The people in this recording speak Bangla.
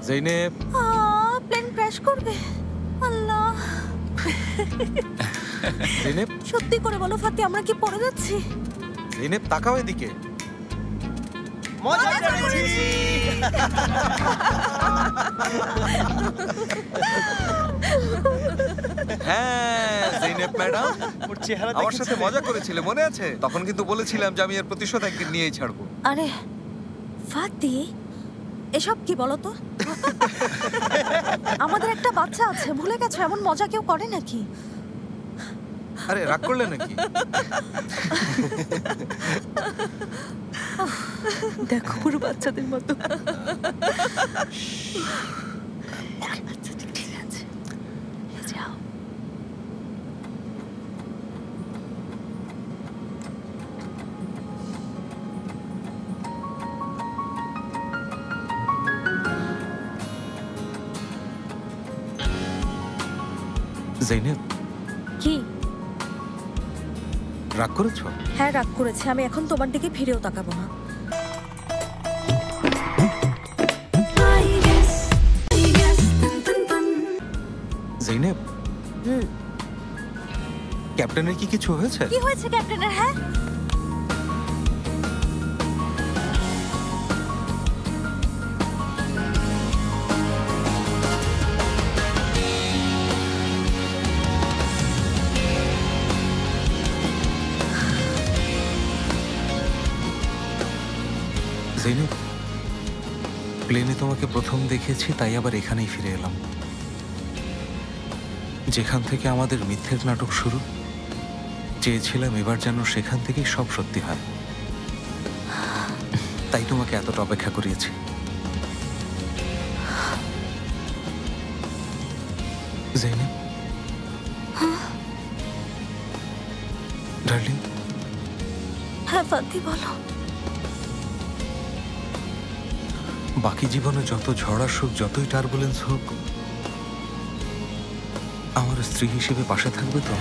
জৈনেব, প্লেন ক্র্যাশ করবে। আল্লাহ। জৈনেব, সত্যি করে বলো ফাতি, আমরা কি পড়ে যাচ্ছি? জৈনেব তাকাও এদিকে। মজা করেছি। হ্যাঁ জৈনেব ম্যাডাম, ওর চেহারা আমার সাথে মজা করেছিলে মনে আছে? তখন কিন্তু বলেছিলাম যে আমি এর প্রতিশোধ একদিন নিয়েই ছাড়বো। আরে ফাতি, এসব কি বলো তো? আমাদের একটা বাচ্চা আছে, ভুলে গেছো? এমন মজা কেউ করে নাকি? আরে রাগ করলে নাকি? দেখো পুরো বাচ্চাদের মতো। আচ্ছা ঠিক আছে, যাও। জৈনেব, কি? রাগ করেছো? হ্যাঁ রাগ করেছে। আমি এখন তোমার দিকে ফিরেও তাকাবো না। জৈনেব, ক্যাপ্টেনের কি কিছু হয়েছে? কি হয়েছে ক্যাপ্টেনের? হ্যাঁ জৈনেব, প্লেনে তোমাকে প্রথম দেখেছি, তাই আবার এখানেই ফিরে এলাম, যেখান থেকে আমাদের মিথ্যের নাটক শুরু। চেয়েছিলাম এবার যেন সেখান থেকেই সব সত্যি হয়, তাই তোমাকে এতটা অপেক্ষা করিয়েছি। জৈনেব, ডার্লিং। হ্যাঁ ফাতি বলো। বাকি জীবনে যত ঝড় আসুক, যতই টার্বুলেন্স হোক, আমার স্ত্রী হিসেবে পাশে থাকবে তো?